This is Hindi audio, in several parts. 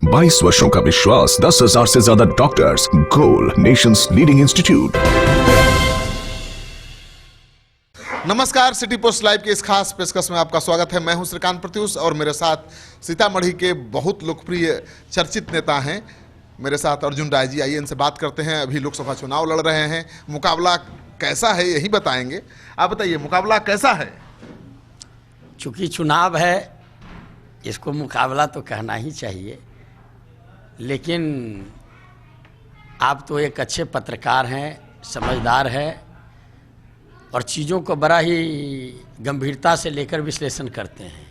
22 वर्षों का विश्वास, 10,000 से ज्यादा डॉक्टर्स, गोल नेशंस लीडिंग इंस्टीट्यूट। नमस्कार, सिटी पोस्ट लाइव के इस खास पेशकश में आपका स्वागत है। मैं हूं श्रीकांत प्रत्युष और मेरे साथ सीतामढ़ी के बहुत लोकप्रिय चर्चित नेता हैं मेरे साथ अर्जुन राय जी। आइए इनसे बात करते हैं। अभी लोकसभा चुनाव लड़ रहे हैं, मुकाबला कैसा है यही बताएंगे। आप बताइए, मुकाबला कैसा है? चूँकि चुनाव है, इसको मुकाबला तो कहना ही चाहिए, लेकिन आप तो एक अच्छे पत्रकार हैं, समझदार हैं और चीज़ों को बड़ा ही गंभीरता से लेकर विश्लेषण करते हैं।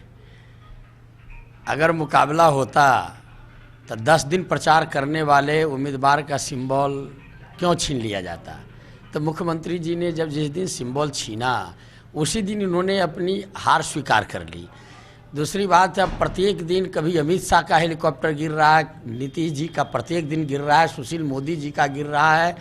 अगर मुकाबला होता तो 10 दिन प्रचार करने वाले उम्मीदवार का सिंबल क्यों छीन लिया जाता? तो मुख्यमंत्री जी ने जब जिस दिन सिंबल छीना उसी दिन इन्होंने अपनी हार स्वीकार कर ली। दूसरी बात है, अब प्रत्येक दिन कभी अमित शाह का हेलीकॉप्टर गिर रहा है, नीतीश जी का प्रत्येक दिन गिर रहा है, सुशील मोदी जी का गिर रहा है।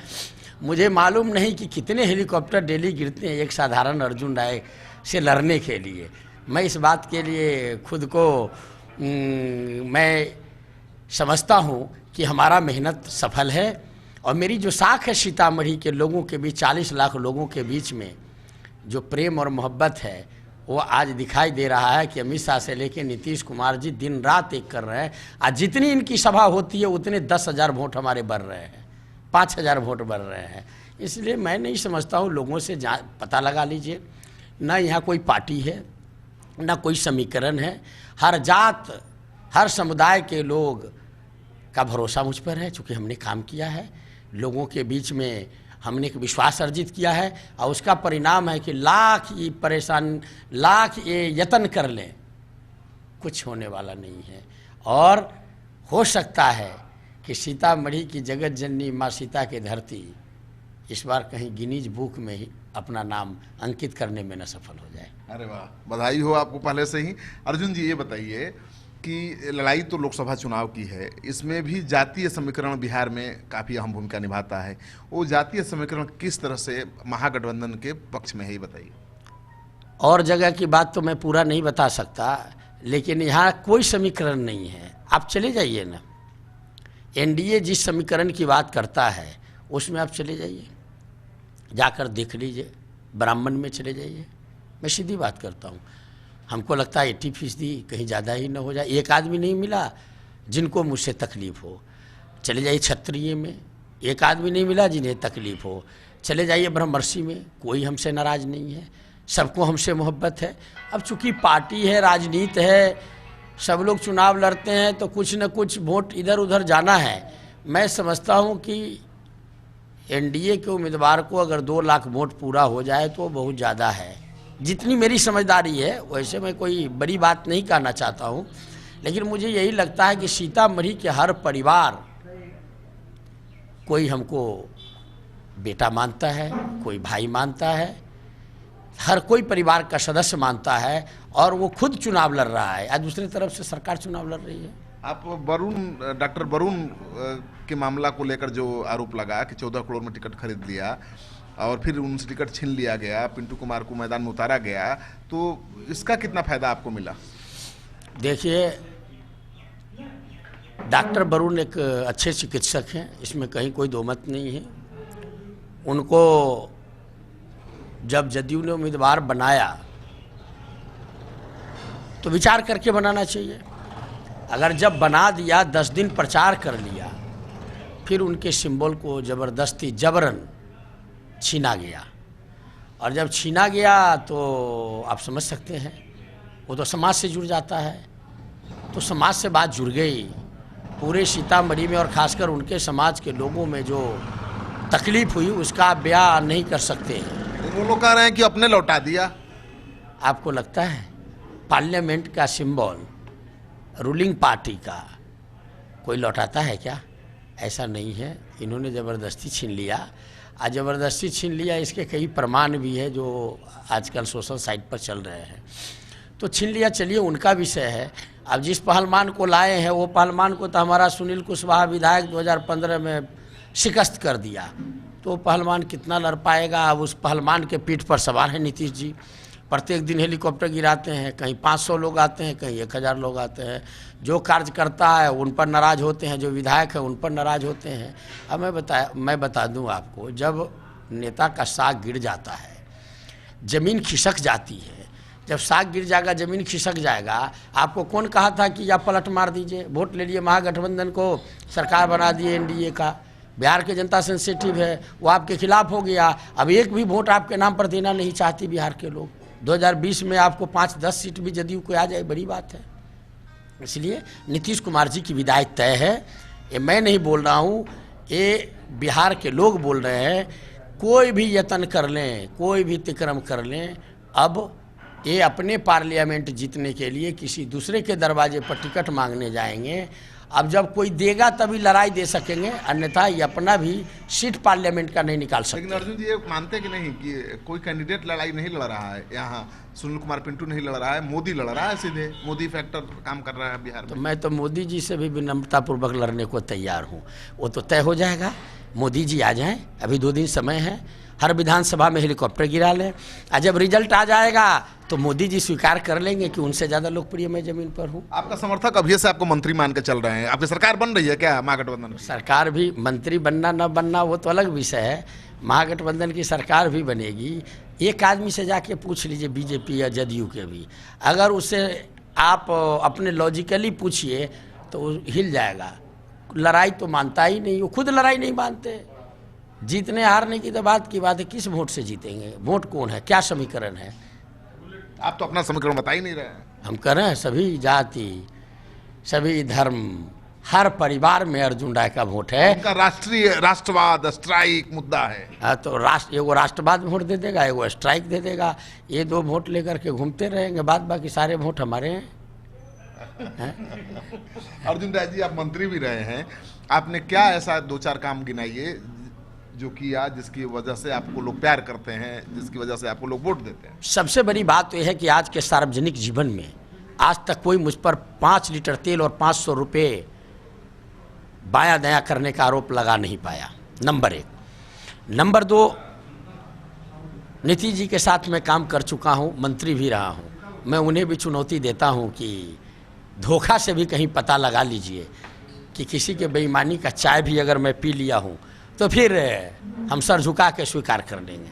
मुझे मालूम नहीं कि कितने हेलीकॉप्टर डेली गिरते हैं एक साधारण अर्जुन राय से लड़ने के लिए। मैं इस बात के लिए खुद को मैं समझता हूँ कि हमारा मेहनत सफल है और मेरी जो साख है सीतामढ़ी के लोगों के बीच, 40 लाख लोगों के बीच में जो प्रेम और मोहब्बत है, वो आज दिखाई दे रहा है कि अमित शाह से लेकर नीतीश कुमार जी दिन रात एक कर रहे हैं। आज जितनी इनकी सभा होती है उतने 10,000 वोट हमारे बढ़ रहे हैं, 5,000 वोट बढ़ रहे हैं। इसलिए मैं नहीं समझता हूँ, लोगों से पता लगा लीजिए। ना यहाँ कोई पार्टी है, ना कोई समीकरण है। हर जात, हर समुदाय के लोग का भरोसा मुझ पर है, चूँकि हमने काम किया है, लोगों के बीच में हमने एक विश्वास अर्जित किया है और उसका परिणाम है कि लाख ये परेशान, लाख ये यत्न कर लें, कुछ होने वाला नहीं है। और हो सकता है कि सीतामढ़ी की जगत जननी माँ सीता की धरती इस बार कहीं गिनीज बुक में ही अपना नाम अंकित करने में न सफल हो जाए। अरे वाह, बधाई हो आपको पहले से ही। अर्जुन जी, ये बताइए कि लड़ाई तो लोकसभा चुनाव की है, इसमें भी जातीय समीकरण बिहार में काफ़ी अहम भूमिका निभाता है। वो जातीय समीकरण किस तरह से महागठबंधन के पक्ष में है, ये बताइए। और जगह की बात तो मैं पूरा नहीं बता सकता, लेकिन यहाँ कोई समीकरण नहीं है। आप चले जाइए ना, एनडीए जिस समीकरण की बात करता है उसमें आप चले जाइए, जाकर देख लीजिए। ब्राह्मण में चले जाइए, मैं सीधी बात करता हूँ। हमको लगता है 80% कहीं ज़्यादा ही न हो जाए। एक आदमी नहीं मिला जिनको मुझसे तकलीफ़ हो। चले जाइए क्षत्रिय में, एक आदमी नहीं मिला जिन्हें तकलीफ़ हो। चले जाइए ब्रह्मर्षि में, कोई हमसे नाराज़ नहीं है, सबको हमसे मोहब्बत है। अब चूँकि पार्टी है, राजनीति है, सब लोग चुनाव लड़ते हैं तो कुछ न कुछ वोट इधर उधर जाना है। मैं समझता हूँ कि एनडीए के उम्मीदवार को अगर 2 लाख वोट पूरा हो जाए तो बहुत ज़्यादा है। जितनी मेरी समझदारी है, वैसे मैं कोई बड़ी बात नहीं कहना चाहता हूँ, लेकिन मुझे यही लगता है कि सीतामढ़ी के हर परिवार, कोई हमको बेटा मानता है, कोई भाई मानता है, हर कोई परिवार का सदस्य मानता है और वो खुद चुनाव लड़ रहा है। और दूसरी तरफ से सरकार चुनाव लड़ रही है। आप डॉक्टर वरुण के मामला को लेकर जो आरोप लगा कि 14 करोड़ में टिकट खरीद लिया और फिर उनसे टिकट छीन लिया गया, पिंटू कुमार को मैदान में उतारा गया, तो इसका कितना फायदा आपको मिला? देखिए, डॉक्टर वरुण एक अच्छे चिकित्सक हैं, इसमें कहीं कोई दो मत नहीं है। उनको जब जदयू ने उम्मीदवार बनाया तो विचार करके बनाना चाहिए। अगर जब बना दिया, 10 दिन प्रचार कर लिया, फिर उनके सिंबल को ज़बरदस्ती जबरन छीना गया, और जब छीना गया तो आप समझ सकते हैं, वो तो समाज से जुड़ जाता है। तो समाज से बात जुड़ गई पूरे सीतामढ़ी में, और ख़ासकर उनके समाज के लोगों में जो तकलीफ़ हुई उसका आप बयान नहीं कर सकते। वो लोग कह रहे हैं कि अपने लौटा दिया। आपको लगता है पार्लियामेंट का सिंबल रूलिंग पार्टी का कोई लौटाता है क्या? ऐसा नहीं है। इन्होंने ज़बरदस्ती छीन लिया, और ज़बरदस्ती छीन लिया इसके कई प्रमाण भी है जो आजकल सोशल साइट पर चल रहे हैं। तो छीन लिया, चलिए उनका विषय है। अब जिस पहलवान को लाए हैं वो पहलवान को तो हमारा सुनील कुशवाहा विधायक 2015 में शिकस्त कर दिया, तो पहलवान कितना लड़ पाएगा? अब उस पहलवान के पीठ पर सवार है नीतीश जी। प्रत्येक दिन हेलीकॉप्टर गिराते हैं, कहीं 500 लोग आते हैं, कहीं 1000 लोग आते हैं। जो कार्यकर्ता है उन पर नाराज़ होते हैं, जो विधायक है उन पर नाराज़ होते हैं। अब मैं बता दूं आपको, जब नेता का साग गिर जाता है, ज़मीन खिसक जाती है, जब साग गिर जाएगा, ज़मीन खिसक जाएगा। आपको कौन कहा था कि आप पलट मार दीजिए, वोट ले लिए महागठबंधन को, सरकार बना दिए एनडीए का। बिहार की जनता सेंसिटिव है, वो आपके खिलाफ हो गया। अब एक भी वोट आपके नाम पर देना नहीं चाहती बिहार के लोग। 2020 में आपको 5-10 सीट भी जदयू को आ जाए, बड़ी बात है। इसलिए नीतीश कुमार जी की विदाई तय है। ये मैं नहीं बोल रहा हूँ, ये बिहार के लोग बोल रहे हैं। कोई भी यत्न कर लें, कोई भी तिक्रम कर लें, अब ये अपने पार्लियामेंट जीतने के लिए किसी दूसरे के दरवाजे पर टिकट मांगने जाएंगे। अब जब कोई देगा तभी लड़ाई दे सकेंगे, अन्यथा ये अपना भी सीट पार्लियामेंट का नहीं निकाल सकते। लेकिन अर्जुन जी ये मानते कि नहीं कि कोई कैंडिडेट लड़ाई नहीं लड़ रहा है यहाँ? सुनील कुमार पिंटू नहीं लड़ रहा है, मोदी लड़ रहा है, सीधे मोदी फैक्टर काम कर रहा है बिहार में। मैं तो मोदी जी से भी विनम्रतापूर्वक लड़ने को तैयार हूँ। वो तो तय हो जाएगा, मोदी जी आ जाएं, अभी 2 दिन समय है। हर विधानसभा में हेलीकॉप्टर गिरा लें, और जब रिजल्ट आ जाएगा तो मोदी जी स्वीकार कर लेंगे कि उनसे ज़्यादा लोकप्रिय मैं जमीन पर हूँ। आपका समर्थक अभी से आपको मंत्री मान के चल रहे हैं, आपकी सरकार बन रही है क्या महागठबंधन में? सरकार भी, मंत्री बनना न बनना वो तो अलग विषय है। महागठबंधन की सरकार भी बनेगी। एक आदमी से जाके पूछ लीजिए बीजेपी या जदयू के भी, अगर उससे आप अपने लॉजिकली पूछिए तो वो हिल जाएगा। लड़ाई तो मानता ही नहीं, वो खुद लड़ाई नहीं मानते। जीतने हारने की तो बात की बात है, किस वोट से जीतेंगे? वोट कौन है, क्या समीकरण है? आप तो अपना समीकरण बता ही नहीं रहे हैं। हम कह रहे हैं सभी जाति, सभी धर्म, हर परिवार में अर्जुन राय का वोट है। उनका राष्ट्रीय राष्ट्रवाद स्ट्राइक मुद्दा है। हाँ, तो एगो राष्ट्रवाद वोट दे देगा, एगो स्ट्राइक दे देगा। ये 2 वोट लेकर के घूमते रहेंगे, बाद बाकी सारे वोट हमारे हैं। अर्जुन राय जी, आप मंत्री भी रहे हैं, आपने क्या ऐसा 2-4 काम गिनाइए जो किया जिसकी वजह से आपको लोग प्यार करते हैं, जिसकी वजह से आपको लोग वोट देते हैं? सबसे बड़ी बात तो यह है कि आज के सार्वजनिक जीवन में आज तक कोई मुझ पर 5 लीटर तेल और 500 रुपये बाया दया करने का आरोप लगा नहीं पाया, नंबर 1। नंबर 2, नीतीश जी के साथ मैं काम कर चुका हूँ, मंत्री भी रहा हूँ। मैं उन्हें भी चुनौती देता हूँ कि धोखा से भी कहीं पता लगा लीजिए कि किसी के बेईमानी का चाय भी अगर मैं पी लिया हूँ तो फिर हम सर झुका के स्वीकार कर लेंगे।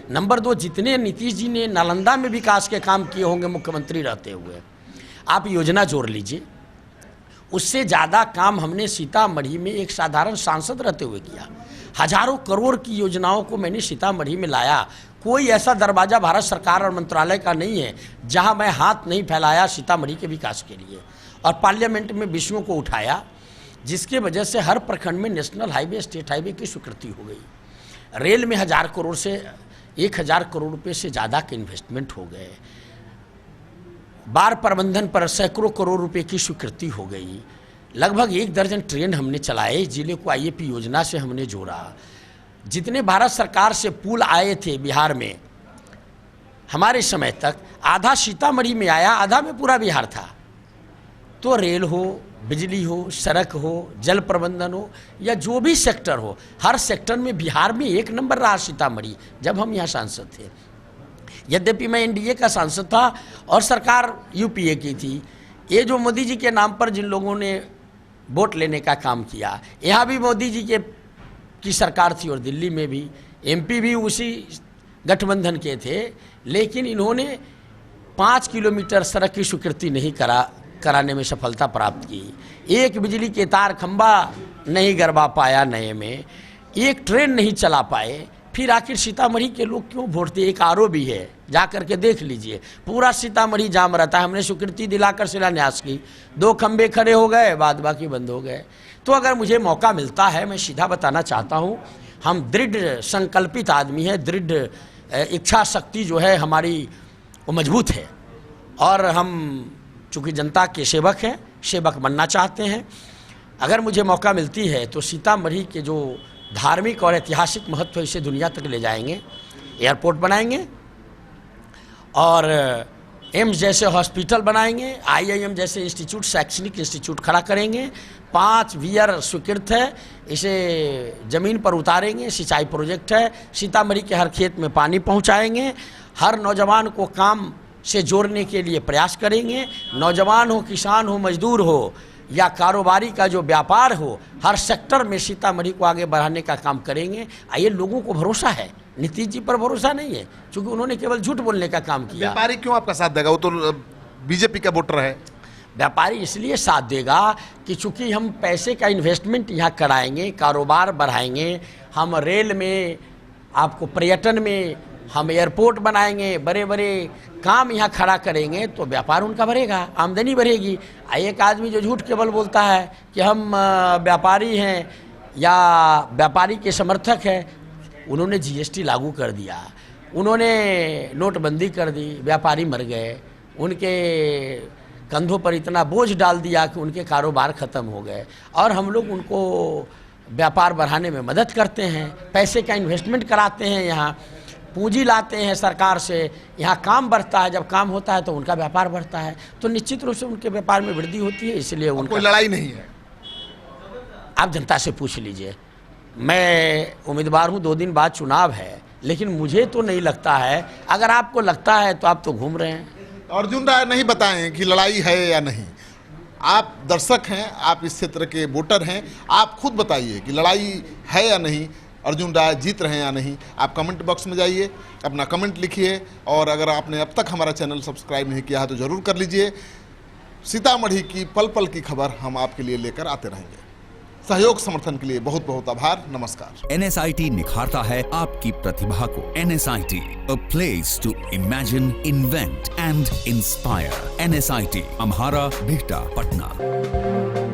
नंबर 2, जितने नीतीश जी ने नालंदा में विकास के काम किए होंगे मुख्यमंत्री रहते हुए, आप योजना जोड़ लीजिए, उससे ज़्यादा काम हमने सीतामढ़ी में एक साधारण सांसद रहते हुए किया। हजारों करोड़ की योजनाओं को मैंने सीतामढ़ी में लाया। कोई ऐसा दरवाज़ा भारत सरकार और मंत्रालय का नहीं है जहां मैं हाथ नहीं फैलाया सीतामढ़ी के विकास के लिए, और पार्लियामेंट में विषयों को उठाया, जिसके वजह से हर प्रखंड में नेशनल हाईवे, स्टेट हाईवे की स्वीकृति हो गई। रेल में 1000 करोड़ से 1000 करोड़ रुपए से ज़्यादा के इन्वेस्टमेंट हो गए। बाढ़ प्रबंधन पर सैकड़ों करोड़ रुपए की स्वीकृति हो गई। लगभग 1 दर्जन ट्रेन हमने चलाए, इस जिले को आईएपी योजना से हमने जोड़ा। जितने भारत सरकार से पुल आए थे बिहार में हमारे समय तक, आधा सीतामढ़ी में आया, आधा में पूरा बिहार था। तो रेल हो, बिजली हो, सड़क हो, जल प्रबंधन हो, या जो भी सेक्टर हो, हर सेक्टर में बिहार में 1 नंबर रहा सीतामढ़ी जब हम यहाँ सांसद थे। यद्यपि मैं एनडीए का सांसद था और सरकार यूपीए की थी। ये जो मोदी जी के नाम पर जिन लोगों ने वोट लेने का काम किया, यहाँ भी मोदी जी की सरकार थी और दिल्ली में भी, एमपी भी उसी गठबंधन के थे, लेकिन इन्होंने 5 किलोमीटर सड़क की स्वीकृति नहीं कराने में सफलता प्राप्त की। एक बिजली के तार खंबा नहीं गड़वा पाया नए में, एक ट्रेन नहीं चला पाए। फिर आखिर सीतामढ़ी के लोग क्यों वोट दिए? एक आरओ भी है, जा करके देख लीजिए, पूरा सीतामढ़ी जाम रहता है। हमने स्वीकृति दिलाकर शिलान्यास की, 2 खंबे खड़े हो गए, बाद बाकी बंद हो गए। तो अगर मुझे मौका मिलता है, मैं सीधा बताना चाहता हूँ, हम दृढ़ संकल्पित आदमी है, दृढ़ इच्छा शक्ति जो है हमारी वो मजबूत है, और हम चूँकि जनता के सेवक हैं, सेवक बनना चाहते हैं। अगर मुझे मौका मिलती है तो सीतामढ़ी के जो धार्मिक और ऐतिहासिक महत्व इसे दुनिया तक ले जाएंगे, एयरपोर्ट बनाएंगे और एम्स जैसे हॉस्पिटल बनाएंगे, IIM जैसे इंस्टीट्यूट, शैक्षणिक इंस्टीट्यूट खड़ा करेंगे। 5 वीयर स्वीकृत है, इसे ज़मीन पर उतारेंगे। सिंचाई प्रोजेक्ट है, सीतामढ़ी के हर खेत में पानी पहुंचाएंगे। हर नौजवान को काम से जोड़ने के लिए प्रयास करेंगे। नौजवान हो, किसान हो, मजदूर हो या कारोबारी का जो व्यापार हो, हर सेक्टर में सीतामढ़ी को आगे बढ़ाने का काम करेंगे। ये लोगों को भरोसा है, नीतीश जी पर भरोसा नहीं है, क्योंकि उन्होंने केवल झूठ बोलने का काम किया। व्यापारी क्यों आपका साथ देगा? वो तो बीजेपी का वोटर है। व्यापारी इसलिए साथ देगा कि चूंकि हम पैसे का इन्वेस्टमेंट यहाँ कराएंगे, कारोबार बढ़ाएंगे, हम रेल में, आपको पर्यटन में, हम एयरपोर्ट बनाएंगे, बड़े बड़े काम यहाँ खड़ा करेंगे, तो व्यापार उनका बढ़ेगा, आमदनी बढ़ेगी। एक आदमी जो झूठ केवल बोलता है कि हम व्यापारी हैं या व्यापारी के समर्थक हैं, उन्होंने GST लागू कर दिया, उन्होंने नोटबंदी कर दी, व्यापारी मर गए, उनके कंधों पर इतना बोझ डाल दिया कि उनके कारोबार ख़त्म हो गए। और हम लोग उनको व्यापार बढ़ाने में मदद करते हैं, पैसे का इन्वेस्टमेंट कराते हैं, यहाँ पूंजी लाते हैं सरकार से, यहाँ काम बढ़ता है। जब काम होता है तो उनका व्यापार बढ़ता है, तो निश्चित रूप से उनके व्यापार में वृद्धि होती है। इसलिए उनका कोई लड़ाई नहीं है। आप जनता से पूछ लीजिए। मैं उम्मीदवार हूँ, 2 दिन बाद चुनाव है, लेकिन मुझे तो नहीं लगता है। अगर आपको लगता है तो आप तो घूम रहे हैं। अर्जुन राय नहीं बताएं कि लड़ाई है या नहीं। आप दर्शक हैं, आप इस क्षेत्र के वोटर हैं, आप खुद बताइए कि लड़ाई है या नहीं, अर्जुन राय जीत रहे हैं या नहीं। आप कमेंट बॉक्स में जाइए, अपना कमेंट लिखिए, और अगर आपने अब तक हमारा चैनल सब्सक्राइब नहीं किया है तो ज़रूर कर लीजिए। सीतामढ़ी की पल पल की खबर हम आपके लिए लेकर आते रहेंगे। सहयोग समर्थन के लिए बहुत बहुत आभार। नमस्कार। NSIT निखारता है आपकी प्रतिभा को। NSIT, a place to imagine, invent and inspire. NSIT, अम्हारा, Bihta, Patna.